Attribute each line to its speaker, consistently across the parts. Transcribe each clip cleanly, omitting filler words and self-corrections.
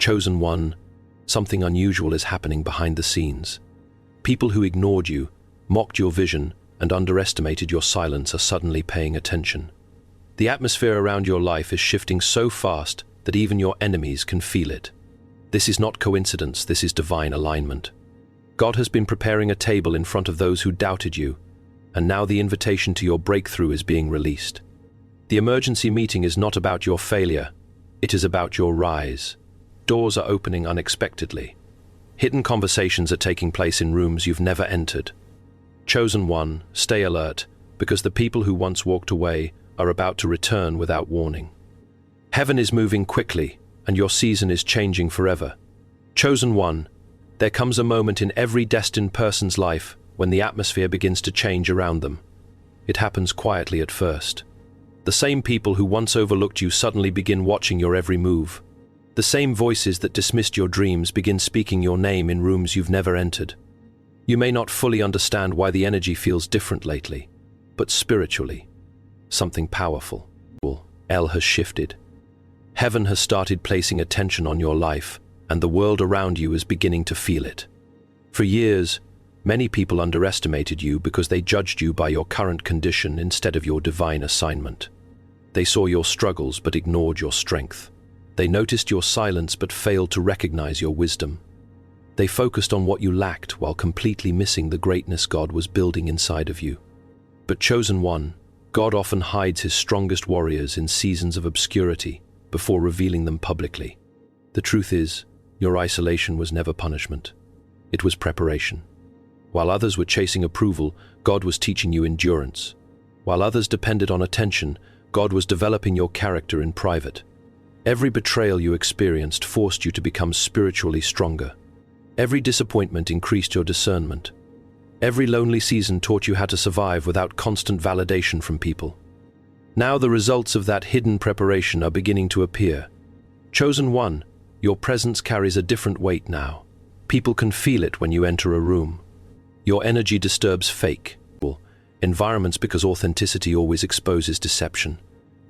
Speaker 1: Chosen one, something unusual is happening behind the scenes. People who ignored you, mocked your vision, and underestimated your silence are suddenly paying attention. The atmosphere around your life is shifting so fast that even your enemies can feel it. This is not coincidence, this is divine alignment. God has been preparing a table in front of those who doubted you, and now the invitation to your breakthrough is being released. The emergency meeting is not about your failure, it is about your rise. Doors are opening unexpectedly. Hidden conversations are taking place in rooms you've never entered. Chosen one, stay alert, because the people who once walked away are about to return without warning. Heaven is moving quickly, and your season is changing forever. Chosen one, there comes a moment in every destined person's life when the atmosphere begins to change around them. It happens quietly at first. The same people who once overlooked you suddenly begin watching your every move. The same voices that dismissed your dreams begin speaking your name in rooms you've never entered. You may not fully understand why the energy feels different lately, but spiritually, something powerful has shifted. Heaven has started placing attention on your life, and the world around you is beginning to feel it. For years, many people underestimated you because they judged you by your current condition instead of your divine assignment. They saw your struggles but ignored your strength. They noticed your silence but failed to recognize your wisdom. They focused on what you lacked while completely missing the greatness God was building inside of you. But chosen one, God often hides his strongest warriors in seasons of obscurity before revealing them publicly. The truth is, your isolation was never punishment. It was preparation. While others were chasing approval, God was teaching you endurance. While others depended on attention, God was developing your character in private. Every betrayal you experienced forced you to become spiritually stronger. Every disappointment increased your discernment. Every lonely season taught you how to survive without constant validation from people. Now the results of that hidden preparation are beginning to appear. Chosen one, your presence carries a different weight now. People can feel it when you enter a room. Your energy disturbs fake environments because authenticity always exposes deception.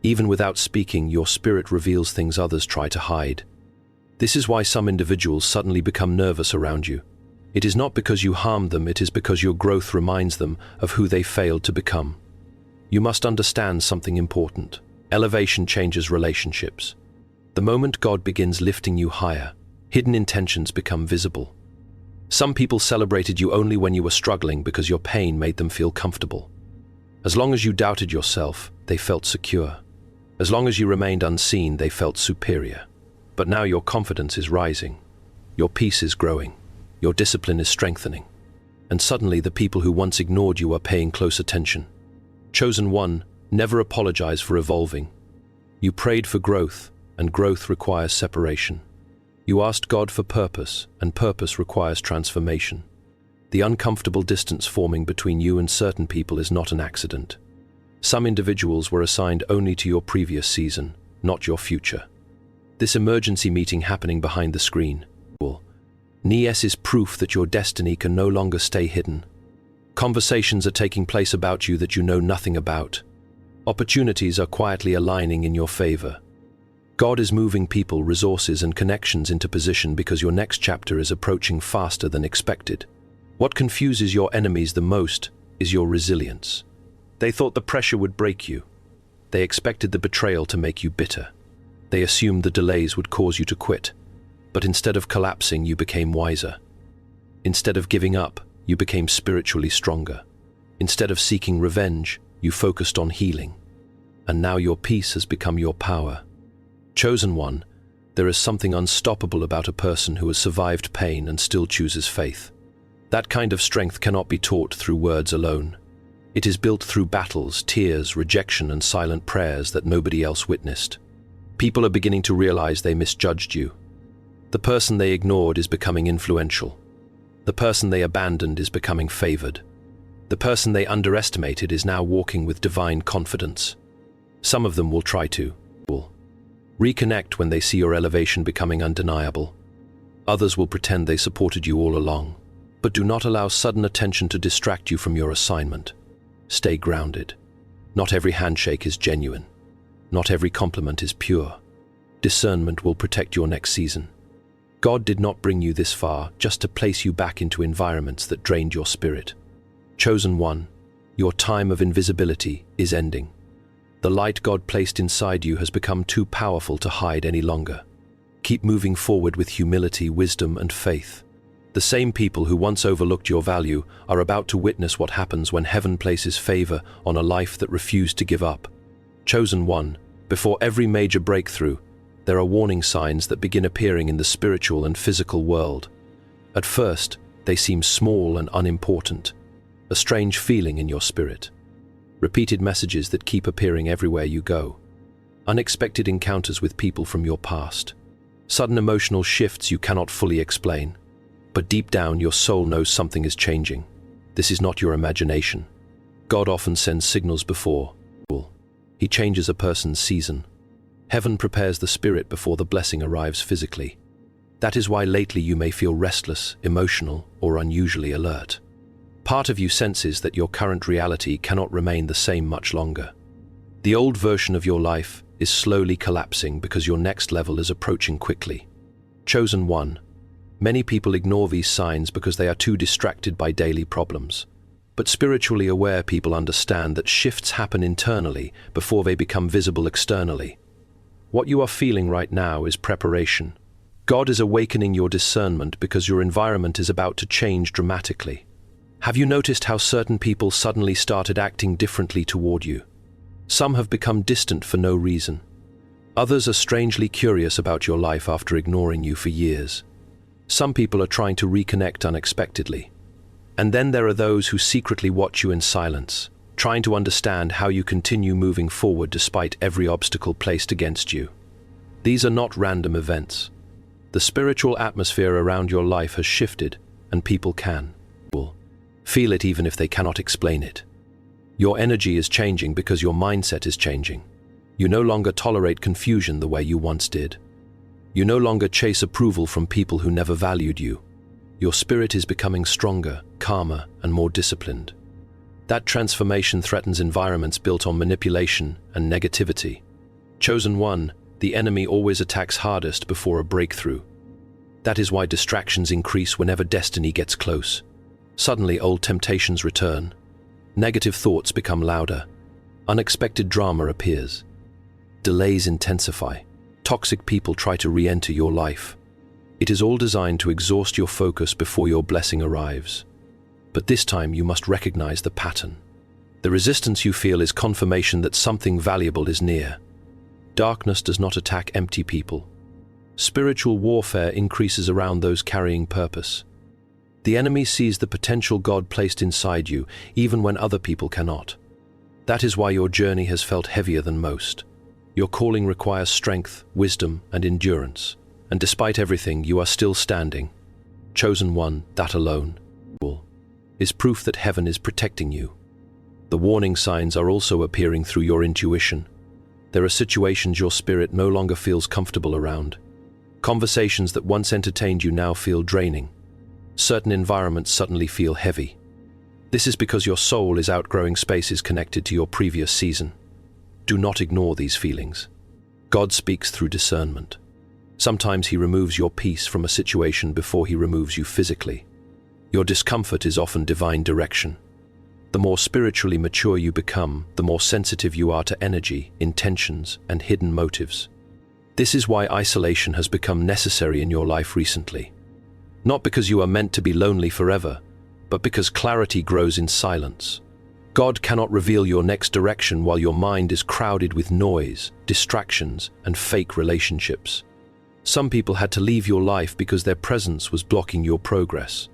Speaker 1: Even without speaking, your spirit reveals things others try to hide. This is why some individuals suddenly become nervous around you. It is not because you harmed them, it is because your growth reminds them of who they failed to become. You must understand something important. Elevation changes relationships. The moment God begins lifting you higher, hidden intentions become visible. Some people celebrated you only when you were struggling because your pain made them feel comfortable. As long as you doubted yourself, they felt secure. As long as you remained unseen, they felt superior. But now your confidence is rising. Your peace is growing. Your discipline is strengthening. And suddenly the people who once ignored you are paying close attention. Chosen one, never apologize for evolving. You prayed for growth, and growth requires separation. You asked God for purpose, and purpose requires transformation. The uncomfortable distance forming between you and certain people is not an accident. Some individuals were assigned only to your previous season, not your future. This emergency meeting happening behind the screen is proof that your destiny can no longer stay hidden. Conversations are taking place about you that you know nothing about. Opportunities are quietly aligning in your favor. God is moving people, resources, and connections into position because your next chapter is approaching faster than expected. What confuses your enemies the most is your resilience. They thought the pressure would break you. They expected the betrayal to make you bitter. They assumed the delays would cause you to quit. But instead of collapsing, you became wiser. Instead of giving up, you became spiritually stronger. Instead of seeking revenge, you focused on healing. And now your peace has become your power. Chosen one, there is something unstoppable about a person who has survived pain and still chooses faith. That kind of strength cannot be taught through words alone. It is built through battles, tears, rejection, and silent prayers that nobody else witnessed. People are beginning to realize they misjudged you. The person they ignored is becoming influential. The person they abandoned is becoming favored. The person they underestimated is now walking with divine confidence. Some of them will try to reconnect when they see your elevation becoming undeniable. Others will pretend they supported you all along. But do not allow sudden attention to distract you from your assignment. Stay grounded. Not every handshake is genuine. Not every compliment is pure. Discernment will protect your next season. God did not bring you this far just to place you back into environments that drained your spirit. Chosen one, your time of invisibility is ending. The light God placed inside you has become too powerful to hide any longer. Keep moving forward with humility, wisdom, and faith. The same people who once overlooked your value are about to witness what happens when heaven places favor on a life that refused to give up. Chosen one, before every major breakthrough, there are warning signs that begin appearing in the spiritual and physical world. At first, they seem small and unimportant, a strange feeling in your spirit. Repeated messages that keep appearing everywhere you go. Unexpected encounters with people from your past. Sudden emotional shifts you cannot fully explain. But deep down, your soul knows something is changing. This is not your imagination. God often sends signals before. He changes a person's season. Heaven prepares the spirit before the blessing arrives physically. That is why lately you may feel restless, emotional, or unusually alert. Part of you senses that your current reality cannot remain the same much longer. The old version of your life is slowly collapsing because your next level is approaching quickly. Chosen one, many people ignore these signs because they are too distracted by daily problems. But spiritually aware people understand that shifts happen internally before they become visible externally. What you are feeling right now is preparation. God is awakening your discernment because your environment is about to change dramatically. Have you noticed how certain people suddenly started acting differently toward you? Some have become distant for no reason. Others are strangely curious about your life after ignoring you for years. Some people are trying to reconnect unexpectedly. And then there are those who secretly watch you in silence, trying to understand how you continue moving forward despite every obstacle placed against you. These are not random events. The spiritual atmosphere around your life has shifted, and people can feel it even if they cannot explain it. Your energy is changing because your mindset is changing. You no longer tolerate confusion the way you once did. You no longer chase approval from people who never valued you. Your spirit is becoming stronger, calmer, and more disciplined. That transformation threatens environments built on manipulation and negativity. Chosen one, the enemy always attacks hardest before a breakthrough. That is why distractions increase whenever destiny gets close. Suddenly, old temptations return. Negative thoughts become louder. Unexpected drama appears. Delays intensify. Toxic people try to re-enter your life. It is all designed to exhaust your focus before your blessing arrives. But this time you must recognize the pattern. The resistance you feel is confirmation that something valuable is near. Darkness does not attack empty people. Spiritual warfare increases around those carrying purpose. The enemy sees the potential God placed inside you, even when other people cannot. That is why your journey has felt heavier than most. Your calling requires strength, wisdom, and endurance. And despite everything, you are still standing. Chosen one, that alone, is proof that heaven is protecting you. The warning signs are also appearing through your intuition. There are situations your spirit no longer feels comfortable around. Conversations that once entertained you now feel draining. Certain environments suddenly feel heavy. This is because your soul is outgrowing spaces connected to your previous season. Do not ignore these feelings. God speaks through discernment. Sometimes He removes your peace from a situation before He removes you physically. Your discomfort is often divine direction. The more spiritually mature you become, the more sensitive you are to energy, intentions, and hidden motives. This is why isolation has become necessary in your life recently. Not because you are meant to be lonely forever, but because clarity grows in silence. God cannot reveal your next direction while your mind is crowded with noise, distractions, and fake relationships. Some people had to leave your life because their presence was blocking your progress.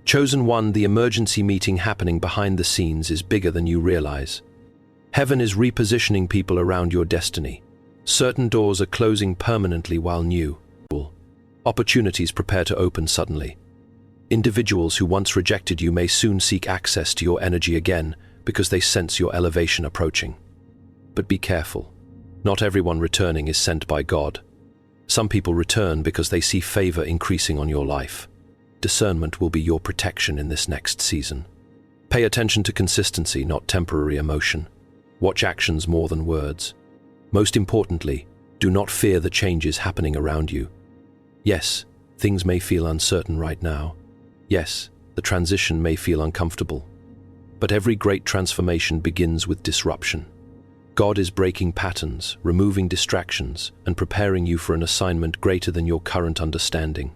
Speaker 1: Chosen one, the emergency meeting happening behind the scenes is bigger than you realize. Heaven is repositioning people around your destiny. Certain doors are closing permanently while new opportunities prepare to open suddenly. Individuals who once rejected you may soon seek access to your energy again because they sense your elevation approaching. But be careful. Not everyone returning is sent by God. Some people return because they see favor increasing on your life. Discernment will be your protection in this next season. Pay attention to consistency, not temporary emotion. Watch actions more than words. Most importantly, do not fear the changes happening around you. Yes, Things may feel uncertain right now. Yes, the transition may feel uncomfortable. But every great transformation begins with disruption. God is breaking patterns, removing distractions, and preparing you for an assignment greater than your current understanding.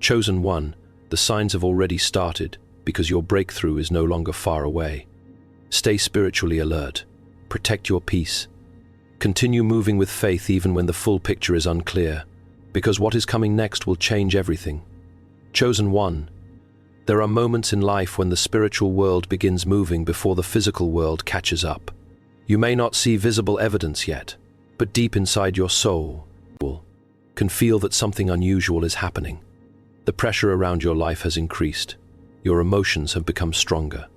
Speaker 1: Chosen one, the signs have already started because your breakthrough is no longer far away. Stay spiritually alert. Protect your peace. Continue moving with faith even when the full picture is unclear, because what is coming next will change everything. Chosen one, there are moments in life when the spiritual world begins moving before the physical world catches up. You may not see visible evidence yet, but deep inside your soul can feel that something unusual is happening. The pressure around your life has increased. Your emotions have become stronger.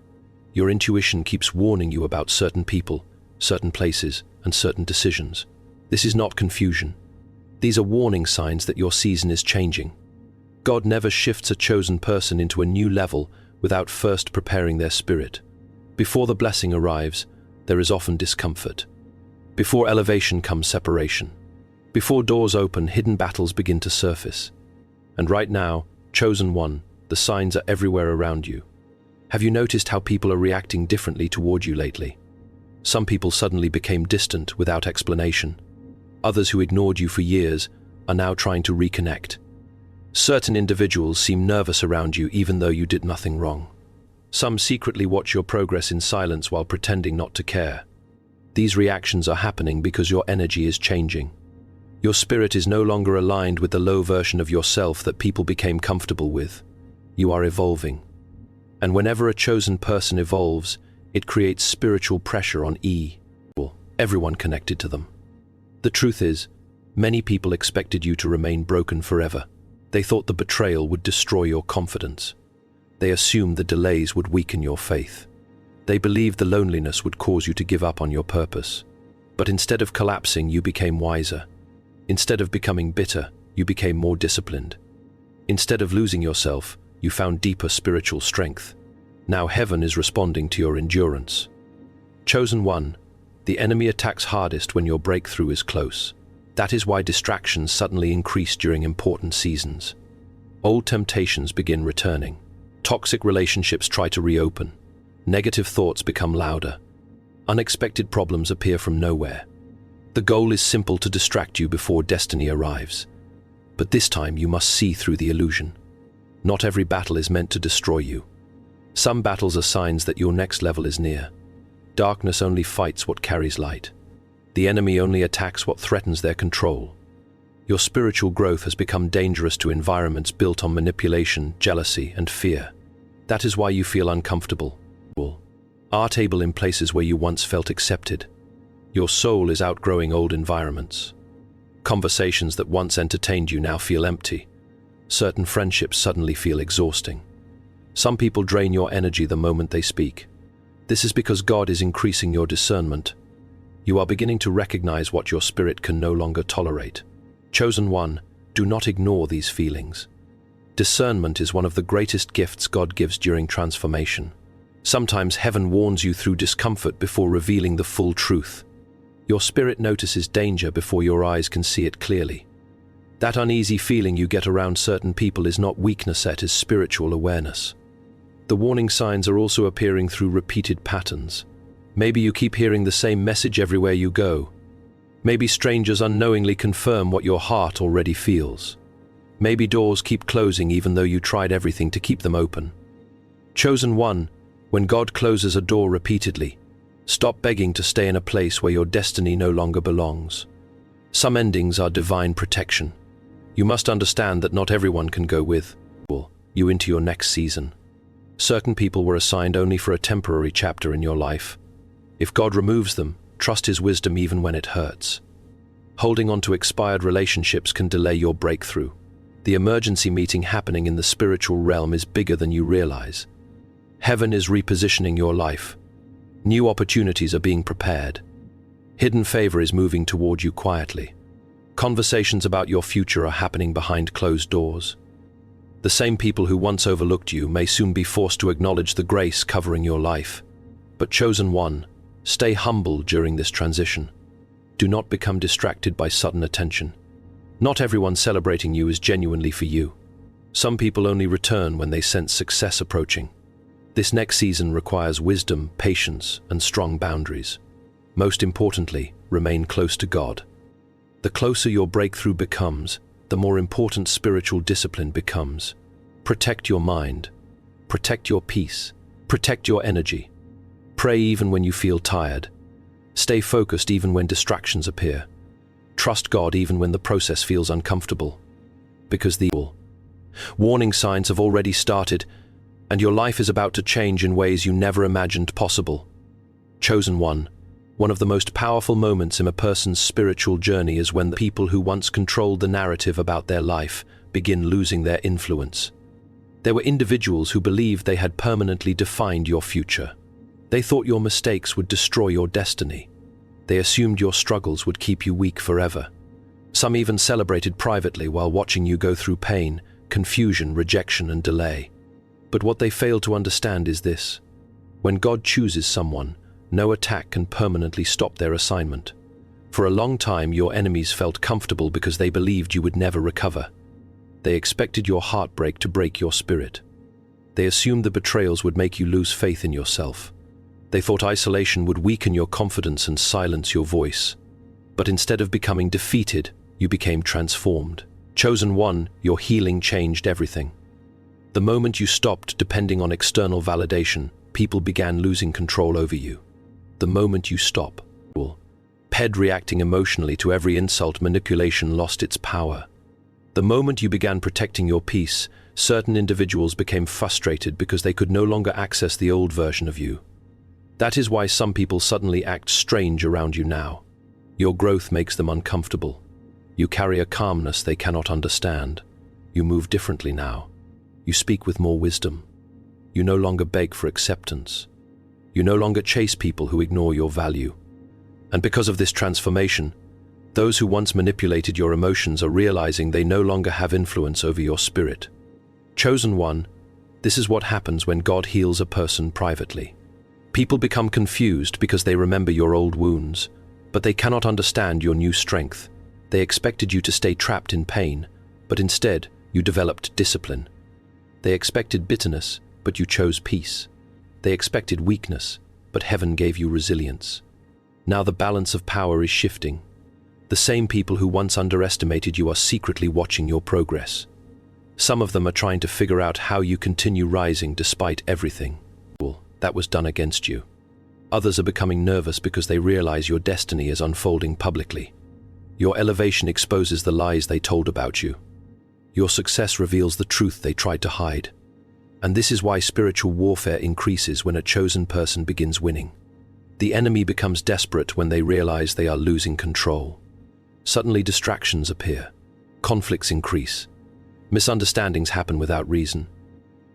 Speaker 1: Your intuition keeps warning you about certain people, certain places, and certain decisions. This is not confusion. These are warning signs that your season is changing. God never shifts a chosen person into a new level without first preparing their spirit. Before the blessing arrives, there is often discomfort. Before elevation comes separation. Before doors open, hidden battles begin to surface. And right now, chosen one, the signs are everywhere around you. Have you noticed how people are reacting differently toward you lately? Some people suddenly became distant without explanation. Others who ignored you for years are now trying to reconnect. Certain individuals seem nervous around you even though you did nothing wrong. Some secretly watch your progress in silence while pretending not to care. These reactions are happening because your energy is changing. Your spirit is no longer aligned with the low version of yourself that people became comfortable with. You are evolving. And whenever a chosen person evolves, it creates spiritual pressure on everyone connected to them. The truth is, many people expected you to remain broken forever. They thought the betrayal would destroy your confidence. They assumed the delays would weaken your faith. They believed the loneliness would cause you to give up on your purpose. But instead of collapsing, you became wiser. Instead of becoming bitter, you became more disciplined. Instead of losing yourself, you found deeper spiritual strength. Now heaven is responding to your endurance. Chosen one, the enemy attacks hardest when your breakthrough is close. That is why distractions suddenly increase during important seasons. Old temptations begin returning. Toxic relationships try to reopen. Negative thoughts become louder. Unexpected problems appear from nowhere. The goal is simple: to distract you before destiny arrives. But this time you must see through the illusion. Not every battle is meant to destroy you. Some battles are signs that your next level is near. Darkness only fights what carries light. The enemy only attacks what threatens their control. Your spiritual growth has become dangerous to environments built on manipulation, jealousy, and fear. That is why you feel uncomfortable. Able in places where you once felt accepted. Your soul is outgrowing old environments. Conversations that once entertained you now feel empty. Certain friendships suddenly feel exhausting. Some people drain your energy the moment they speak. This is because God is increasing your discernment. You are beginning to recognize what your spirit can no longer tolerate. Chosen one, do not ignore these feelings. Discernment is one of the greatest gifts God gives during transformation. Sometimes heaven warns you through discomfort before revealing the full truth. Your spirit notices danger before your eyes can see it clearly. That uneasy feeling you get around certain people is not weakness, it is spiritual awareness. The warning signs are also appearing through repeated patterns. Maybe you keep hearing the same message everywhere you go. Maybe strangers unknowingly confirm what your heart already feels. Maybe doors keep closing even though you tried everything to keep them open. Chosen one, when God closes a door repeatedly, stop begging to stay in a place where your destiny no longer belongs. Some endings are divine protection. You must understand that not everyone can go with you into your next season. Certain people were assigned only for a temporary chapter in your life. If God removes them, trust His wisdom even when it hurts. Holding on to expired relationships can delay your breakthrough. The emergency meeting happening in the spiritual realm is bigger than you realize. Heaven is repositioning your life. New opportunities are being prepared. Hidden favor is moving toward you quietly. Conversations about your future are happening behind closed doors. The same people who once overlooked you may soon be forced to acknowledge the grace covering your life. But chosen one, stay humble during this transition. Do not become distracted by sudden attention. Not everyone celebrating you is genuinely for you. Some people only return when they sense success approaching. This next season requires wisdom, patience, and strong boundaries. Most importantly, remain close to God. The closer your breakthrough becomes, the more important spiritual discipline becomes. Protect your mind. Protect your peace. Protect your energy. Pray even when you feel tired. Stay focused even when distractions appear. Trust God even when the process feels uncomfortable. Because the warning signs have already started, and your life is about to change in ways you never imagined possible. Chosen one of the most powerful moments in a person's spiritual journey is when the people who once controlled the narrative about their life begin losing their influence. There were individuals who believed they had permanently defined your future. They thought your mistakes would destroy your destiny. They assumed your struggles would keep you weak forever. Some even celebrated privately while watching you go through pain, confusion, rejection, and delay. But what they failed to understand is this: when God chooses someone, no attack can permanently stop their assignment. For a long time, your enemies felt comfortable because they believed you would never recover. They expected your heartbreak to break your spirit. They assumed the betrayals would make you lose faith in yourself. They thought isolation would weaken your confidence and silence your voice. But instead of becoming defeated, you became transformed. Chosen one, your healing changed everything. The moment you stopped depending on external validation, people began losing control over you. The moment you stop, reacting emotionally to every insult, manipulation lost its power. The moment you began protecting your peace, certain individuals became frustrated because they could no longer access the old version of you. That is why some people suddenly act strange around you now. Your growth makes them uncomfortable. You carry a calmness they cannot understand. You move differently now. You speak with more wisdom. You no longer beg for acceptance. You no longer chase people who ignore your value. And because of this transformation, those who once manipulated your emotions are realizing they no longer have influence over your spirit. Chosen one, this is what happens when God heals a person privately. People become confused because they remember your old wounds, but they cannot understand your new strength. They expected you to stay trapped in pain, but instead you developed discipline. They expected bitterness, but you chose peace. They expected weakness, but heaven gave you resilience. Now the balance of power is shifting. The same people who once underestimated you are secretly watching your progress. Some of them are trying to figure out how you continue rising despite everything that was done against you. Others are becoming nervous because they realize your destiny is unfolding publicly. Your elevation exposes the lies they told about you. Your success reveals the truth they tried to hide. And this is why spiritual warfare increases when a chosen person begins winning. The enemy becomes desperate when they realize they are losing control. Suddenly distractions appear. Conflicts increase. Misunderstandings happen without reason.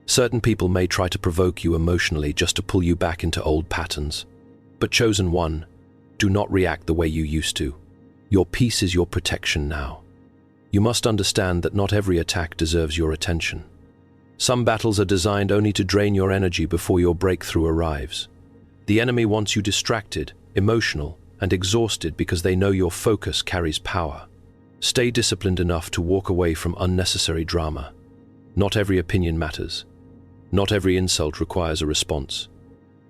Speaker 1: Certain people may try to provoke you emotionally just to pull you back into old patterns. But chosen one, do not react the way you used to. Your peace is your protection now. You must understand that not every attack deserves your attention. Some battles are designed only to drain your energy before your breakthrough arrives. The enemy wants you distracted, emotional, and exhausted because they know your focus carries power. Stay disciplined enough to walk away from unnecessary drama. Not every opinion matters. Not every insult requires a response.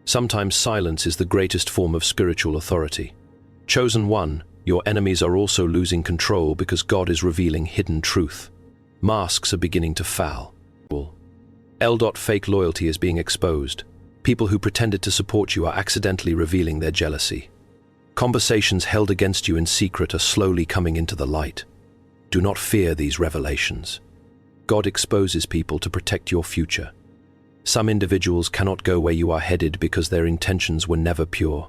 Speaker 1: Sometimes silence is the greatest form of spiritual authority. Chosen one, your enemies are also losing control because God is revealing hidden truth. Masks are beginning to fall. Fake loyalty is being exposed. People who pretended to support you are accidentally revealing their jealousy. Conversations held against you in secret are slowly coming into the light. Do not fear these revelations. God exposes people to protect your future. Some individuals cannot go where you are headed because their intentions were never pure.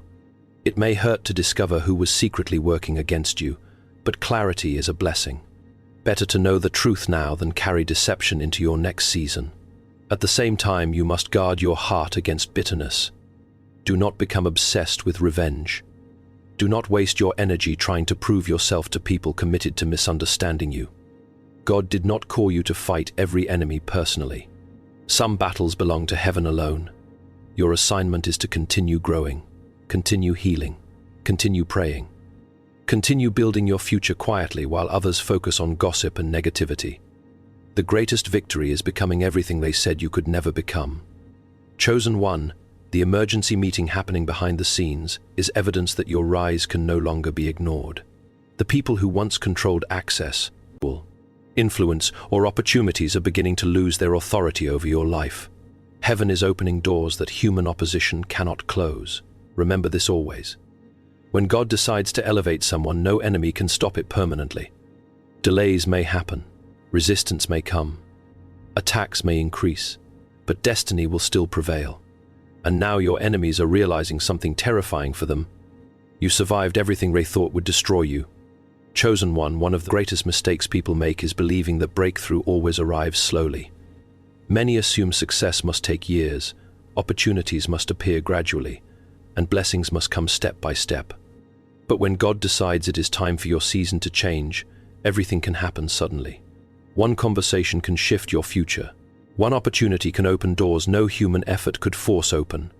Speaker 1: It may hurt to discover who was secretly working against you, but clarity is a blessing. Better to know the truth now than carry deception into your next season. At the same time, you must guard your heart against bitterness. Do not become obsessed with revenge. Do not waste your energy trying to prove yourself to people committed to misunderstanding you. God did not call you to fight every enemy personally. Some battles belong to heaven alone. Your assignment is to continue growing, continue healing, continue praying. Continue building your future quietly while others focus on gossip and negativity. The greatest victory is becoming everything they said you could never become. Chosen one, the emergency meeting happening behind the scenes is evidence that your rise can no longer be ignored. The people who once controlled access, influence, or opportunities are beginning to lose their authority over your life. Heaven is opening doors that human opposition cannot close. Remember this always. When God decides to elevate someone, no enemy can stop it permanently. Delays may happen, resistance may come, attacks may increase, but destiny will still prevail. And now your enemies are realizing something terrifying for them. You survived everything they thought would destroy you. Chosen one of the greatest mistakes people make is believing that breakthrough always arrives slowly. Many assume success must take years, opportunities must appear gradually, and blessings must come step by step. But when God decides it is time for your season to change, everything can happen suddenly. One conversation can shift your future. One opportunity can open doors no human effort could force open.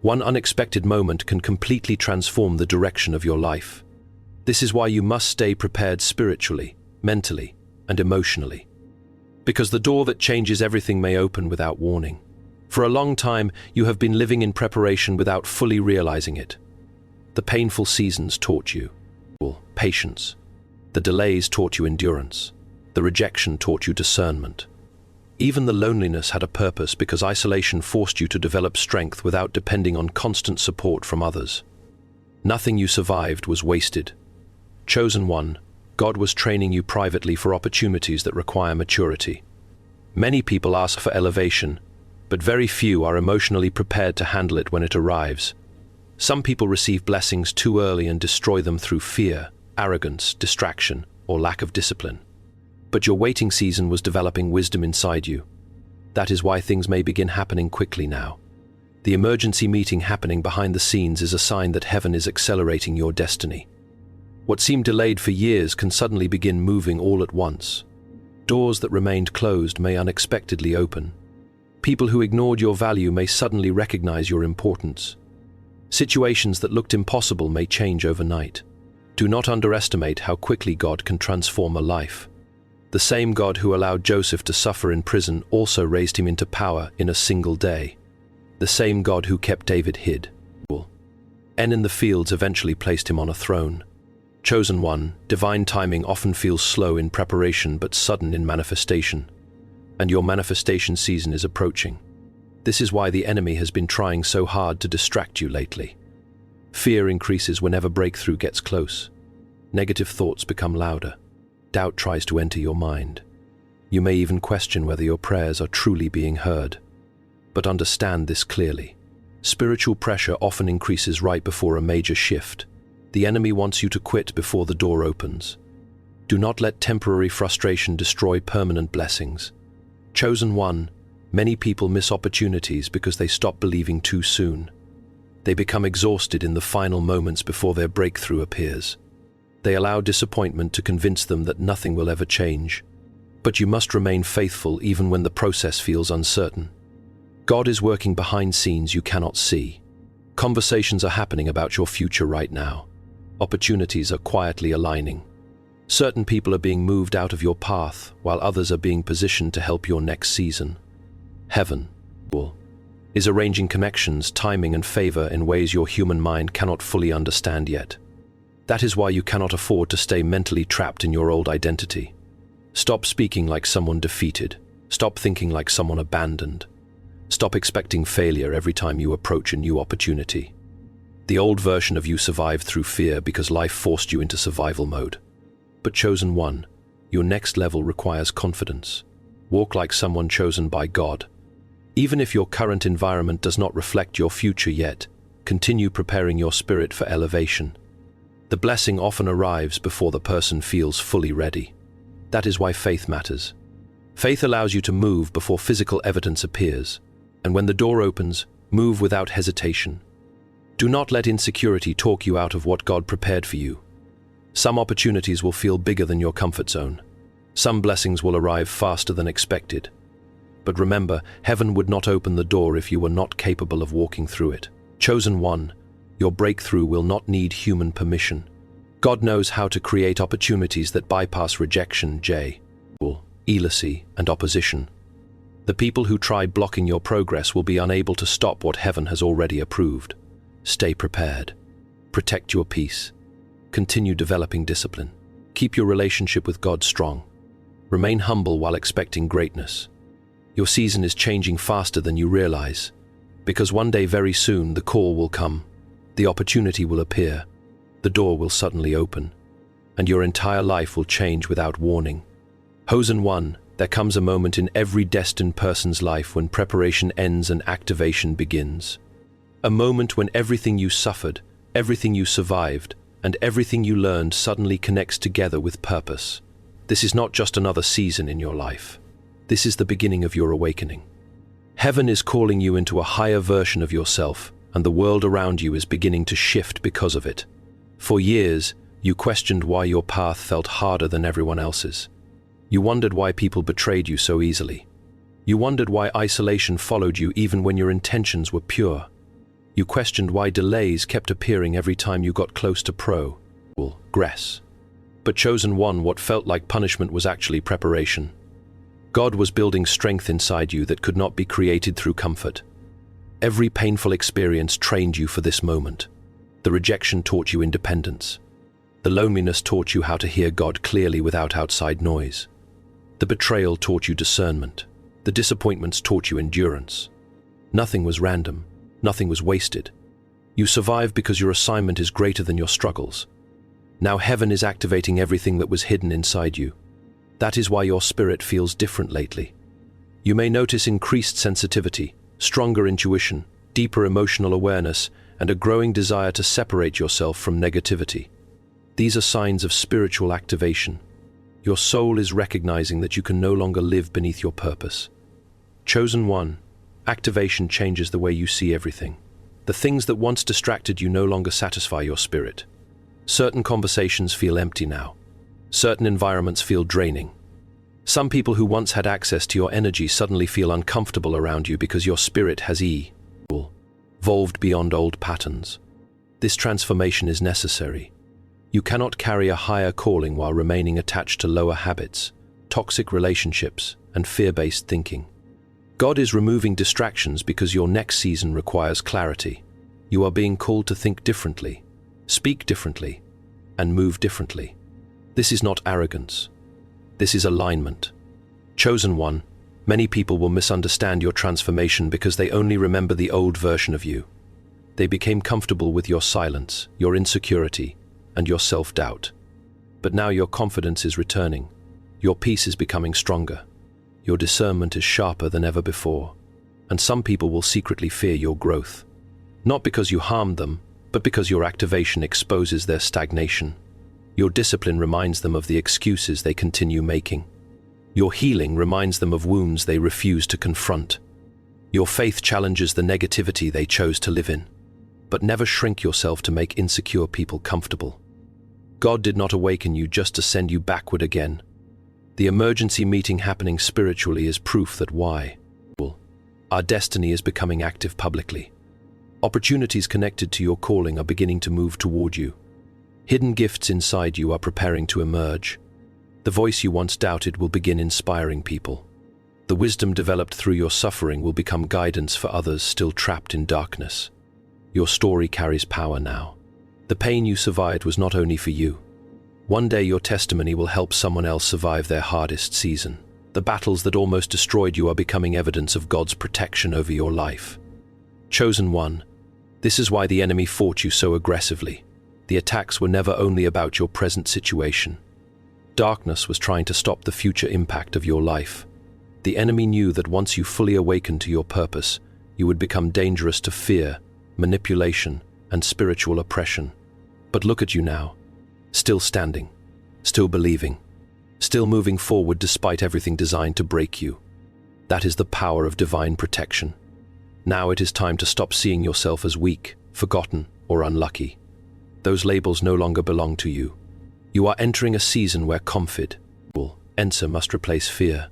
Speaker 1: One unexpected moment can completely transform the direction of your life. This is why you must stay prepared spiritually, mentally, and emotionally. Because the door that changes everything may open without warning. For a long time, you have been living in preparation without fully realizing it. The painful seasons taught you patience. The delays taught you endurance. The rejection taught you discernment. Even the loneliness had a purpose because isolation forced you to develop strength without depending on constant support from others. Nothing you survived was wasted. Chosen one, God was training you privately for opportunities that require maturity. Many people ask for elevation, but very few are emotionally prepared to handle it when it arrives. Some people receive blessings too early and destroy them through fear, arrogance, distraction, or lack of discipline. But your waiting season was developing wisdom inside you. That is why things may begin happening quickly now. The emergency meeting happening behind the scenes is a sign that heaven is accelerating your destiny. What seemed delayed for years can suddenly begin moving all at once. Doors that remained closed may unexpectedly open. People who ignored your value may suddenly recognize your importance. Situations that looked impossible may change overnight. Do not underestimate how quickly God can transform a life. The same God who allowed Joseph to suffer in prison also raised him into power in a single day. The same God who kept David hid and in the fields eventually placed him on a throne. Chosen one, divine timing often feels slow in preparation but sudden in manifestation. And your manifestation season is approaching. This is why the enemy has been trying so hard to distract you lately. Fear increases whenever breakthrough gets close. Negative thoughts become louder. Doubt tries to enter your mind. You may even question whether your prayers are truly being heard. But understand this clearly. Spiritual pressure often increases right before a major shift. The enemy wants you to quit before the door opens. Do not let temporary frustration destroy permanent blessings. Chosen one, many people miss opportunities because they stop believing too soon. They become exhausted in the final moments before their breakthrough appears. They allow disappointment to convince them that nothing will ever change. But you must remain faithful even when the process feels uncertain. God is working behind scenes you cannot see. Conversations are happening about your future right now. Opportunities are quietly aligning. Certain people are being moved out of your path, while others are being positioned to help your next season. Heaven is arranging connections, timing, and favor in ways your human mind cannot fully understand yet. That is why you cannot afford to stay mentally trapped in your old identity. Stop speaking like someone defeated. Stop thinking like someone abandoned. Stop expecting failure every time you approach a new opportunity. The old version of you survived through fear because life forced you into survival mode. But chosen one, your next level requires confidence. Walk like someone chosen by God. Even if your current environment does not reflect your future yet, continue preparing your spirit for elevation. The blessing often arrives before the person feels fully ready. That is why faith matters. Faith allows you to move before physical evidence appears, and when the door opens, move without hesitation. Do not let insecurity talk you out of what God prepared for you. Some opportunities will feel bigger than your comfort zone. Some blessings will arrive faster than expected. But remember, heaven would not open the door if you were not capable of walking through it. Chosen one, your breakthrough will not need human permission. God knows how to create opportunities that bypass rejection, jealousy, and opposition. The people who try blocking your progress will be unable to stop what heaven has already approved. Stay prepared. Protect your peace. Continue developing discipline. Keep your relationship with God strong. Remain humble while expecting greatness. Your season is changing faster than you realize, because one day very soon the call will come, the opportunity will appear, the door will suddenly open, and your entire life will change without warning. Chosen one, there comes a moment in every destined person's life when preparation ends and activation begins. A moment when everything you suffered, everything you survived, and everything you learned suddenly connects together with purpose. This is not just another season in your life. This is the beginning of your awakening. Heaven is calling you into a higher version of yourself, and the world around you is beginning to shift because of it. For years, you questioned why your path felt harder than everyone else's. You wondered why people betrayed you so easily. You wondered why isolation followed you even when your intentions were pure. You questioned why delays kept appearing every time you got close to progress. But chosen one, what felt like punishment was actually preparation. God was building strength inside you that could not be created through comfort. Every painful experience trained you for this moment. The rejection taught you independence. The loneliness taught you how to hear God clearly without outside noise. The betrayal taught you discernment. The disappointments taught you endurance. Nothing was random. Nothing was wasted. You survived because your assignment is greater than your struggles. Now heaven is activating everything that was hidden inside you. That is why your spirit feels different lately. You may notice increased sensitivity, stronger intuition, deeper emotional awareness, and a growing desire to separate yourself from negativity. These are signs of spiritual activation. Your soul is recognizing that you can no longer live beneath your purpose. Chosen one, activation changes the way you see everything. The things that once distracted you no longer satisfy your spirit. Certain conversations feel empty now. Certain environments feel draining. Some people who once had access to your energy suddenly feel uncomfortable around you because your spirit has evolved beyond old patterns. This transformation is necessary. You cannot carry a higher calling while remaining attached to lower habits, toxic relationships, and fear-based thinking. God is removing distractions because your next season requires clarity. You are being called to think differently, speak differently, and move differently. This is not arrogance. This is alignment. Chosen one, many people will misunderstand your transformation because they only remember the old version of you. They became comfortable with your silence, your insecurity, and your self-doubt. But now your confidence is returning. Your peace is becoming stronger. Your discernment is sharper than ever before. And some people will secretly fear your growth. Not because you harmed them, but because your activation exposes their stagnation. Your discipline reminds them of the excuses they continue making. Your healing reminds them of wounds they refuse to confront. Your faith challenges the negativity they chose to live in. But never shrink yourself to make insecure people comfortable. God did not awaken you just to send you backward again. The emergency meeting happening spiritually is proof that our destiny is becoming active publicly. Opportunities connected to your calling are beginning to move toward you. Hidden gifts inside you are preparing to emerge. The voice you once doubted will begin inspiring people. The wisdom developed through your suffering will become guidance for others still trapped in darkness. Your story carries power now. The pain you survived was not only for you. One day your testimony will help someone else survive their hardest season. The battles that almost destroyed you are becoming evidence of God's protection over your life. Chosen one, this is why the enemy fought you so aggressively. The attacks were never only about your present situation. Darkness was trying to stop the future impact of your life. The enemy knew that once you fully awakened to your purpose, you would become dangerous to fear, manipulation, and spiritual oppression. But look at you now, still standing, still believing, still moving forward despite everything designed to break you. That is the power of divine protection. Now it is time to stop seeing yourself as weak, forgotten, or unlucky. Those labels no longer belong to you. You are entering a season where confidence must replace fear.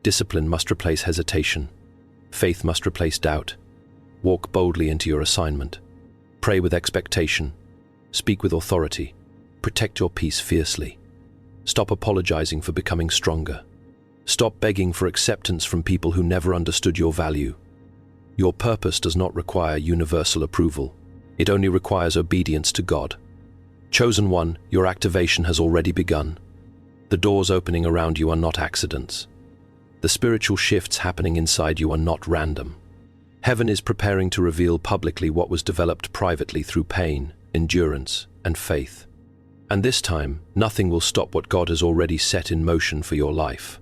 Speaker 1: Discipline must replace hesitation. Faith must replace doubt. Walk boldly into your assignment. Pray with expectation. Speak with authority. Protect your peace fiercely. Stop apologizing for becoming stronger. Stop begging for acceptance from people who never understood your value. Your purpose does not require universal approval. It only requires obedience to God. Chosen one, your activation has already begun. The doors opening around you are not accidents. The spiritual shifts happening inside you are not random. Heaven is preparing to reveal publicly what was developed privately through pain, endurance, and faith. And this time, nothing will stop what God has already set in motion for your life.